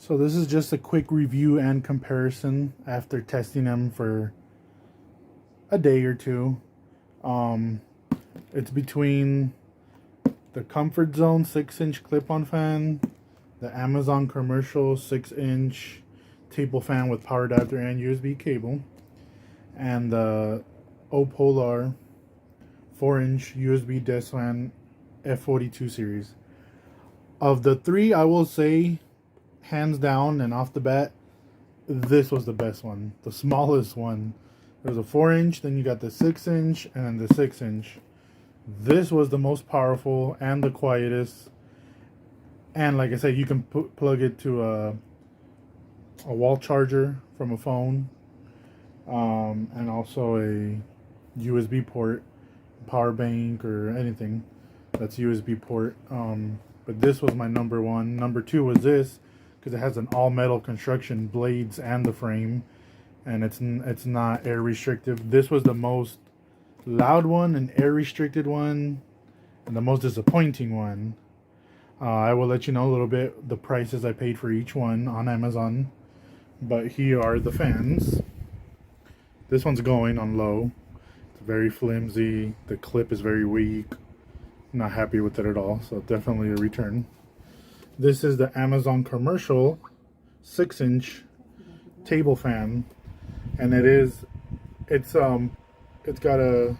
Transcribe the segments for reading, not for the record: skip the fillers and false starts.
So this is just a quick review and comparison after testing them for a day or two. Um, it's between the Comfort Zone 6-inch clip-on fan, the Amazon Commercial 6-inch table fan with power adapter and USB cable, and the OPOLAR 4-inch USB desk fan F42 series. Of the three, I will say, hands down and off the bat, this was the best one. The smallest one. There's a 4-inch, then you got the 6-inch, and then the 6-inch. This was the most powerful and the quietest. And like I said, you can plug it to a wall charger from a phone, and also a USB port, power bank, or anything that's USB port. But this was my number one. Number two was this, because it has an all metal construction, blades and the frame, and it's not air restrictive. This was the most loud one and air restricted one, and the most disappointing one. I will let you know a little bit the prices I paid for each one on Amazon, but here are the fans. This one's going on low. It's very flimsy. The clip is very weak. Not happy with it at all, so definitely a return. This is the Amazon Commercial 6-inch table fan, and it's got a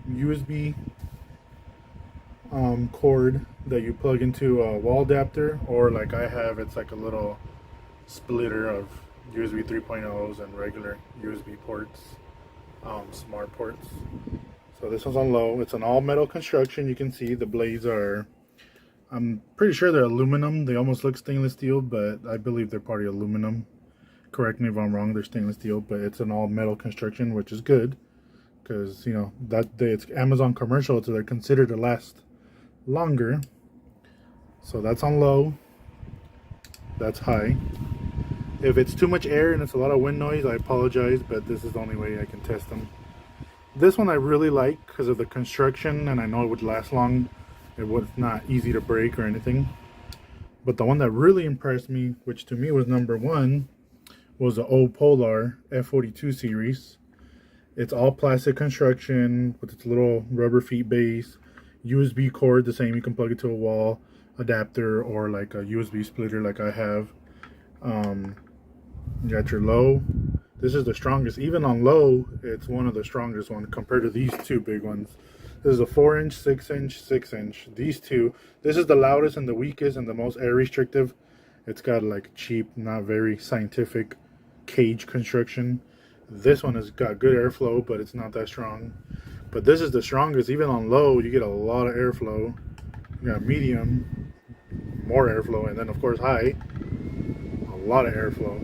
USB cord that you plug into a wall adapter, or like I have, it's like a little splitter of USB 3.0s and regular USB ports, smart ports. So this one's on low. It's an all metal construction. You can see the blades are, I'm pretty sure they're aluminum. They almost look stainless steel, but I believe they're probably aluminum. Correct me if I'm wrong, they're stainless steel, but it's an all metal construction, which is good, because you know that it's Amazon Commercial, so they're considered to last longer. So that's on low. That's high. If it's too much air and it's a lot of wind noise, I apologize, but this is the only way I can test them. This one I really like because of the construction, and I know it would last long. It was not easy to break or anything. But the one that really impressed me, which to me was number one, was the OPOLAR F42 series. It's all plastic construction with its little rubber feet base, USB cord the same. You can plug it to a wall adapter or like a USB splitter like I have. You got your low. This is the strongest. Even on low, it's one of the strongest ones compared to these two big ones. This is a 4-inch, 6-inch, 6-inch. These two, this is the loudest and the weakest and the most air restrictive. It's got like cheap, not very scientific cage construction. This one has got good airflow, but it's not that strong. But this is the strongest. Even on low, you get a lot of airflow. You got medium, more airflow, and then of course high, a lot of airflow.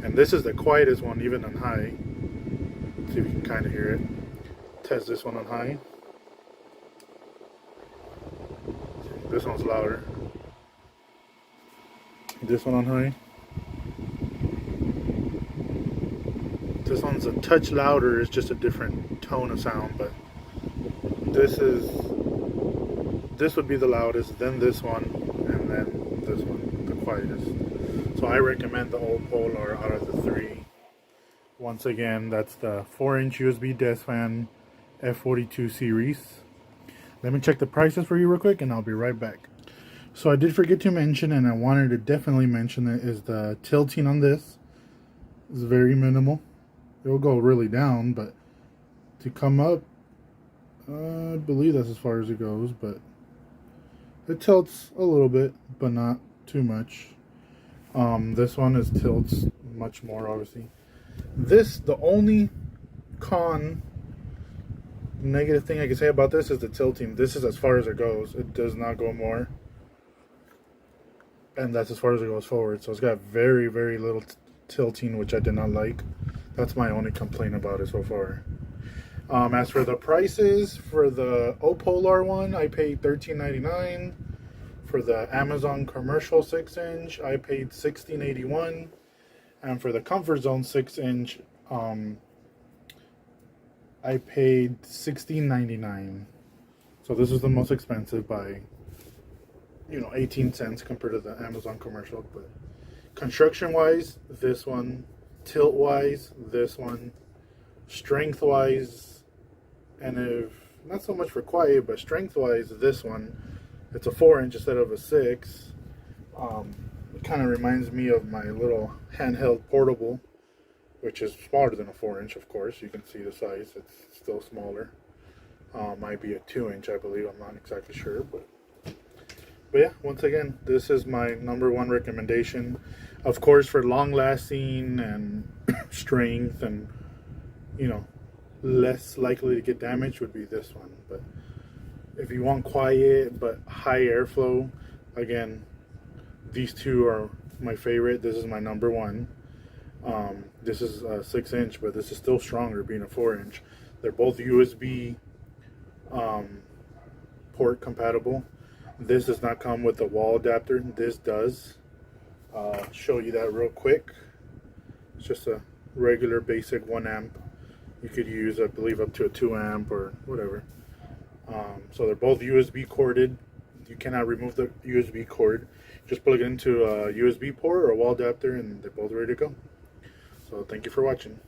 And this is the quietest one, even on high. Let's see if you can kind of hear it. Test this one on high. This one's louder. This one on high. This one's a touch louder. It's just a different tone of sound, but this would be the loudest, then this one, and then this one, the quietest. So I recommend the OPOLAR out of the three. Once again, that's the 4-inch USB desk fan F42 series. Let me check the prices for you real quick and I'll be right back. So I did forget to mention, and I wanted to definitely mention it, is the tilting on this is very minimal. It'll go really down, but to come up, I believe that's as far as it goes, but it tilts a little bit, but not too much. This one is tilts much more, obviously. The only negative thing I can say about this is the tilting. This is as far as it goes. It does not go more. And that's as far as it goes forward. So it's got very, very little tilting, which I did not like. That's my only complaint about it so far. As for the prices, for the OPOLAR one, I paid $13.99. For the Amazon Commercial 6-inch, I paid $16.81. And for the Comfort Zone 6-inch, I paid $16.99. So this is the most expensive by, 18 cents compared to the Amazon Commercial. But Construction wise, this one. Tilt wise, this one. Strength wise, and if not so much for quiet, but strength wise, this one. It's a 4-inch instead of a 6. It kind of reminds me of my little handheld portable, which is smaller than a 4-inch, of course. You can see the size, it's still smaller. Might be a 2-inch, I believe. I'm not exactly sure, but yeah, once again, this is my #1 recommendation. Of course, for long lasting and strength and, you know, less likely to get damaged would be this one. But if you want quiet but high airflow, again, these two are my favorite. This is my #1. This is a 6-inch, but this is still stronger being a 4-inch. They're both USB port compatible. This does not come with a wall adapter. This does. Show you that real quick. It's just a regular basic 1 amp. You could use, I believe, up to a 2 amp or whatever. So they're both USB corded. You cannot remove the USB cord. Just plug it into a USB port or a wall adapter and they're both ready to go. So thank you for watching.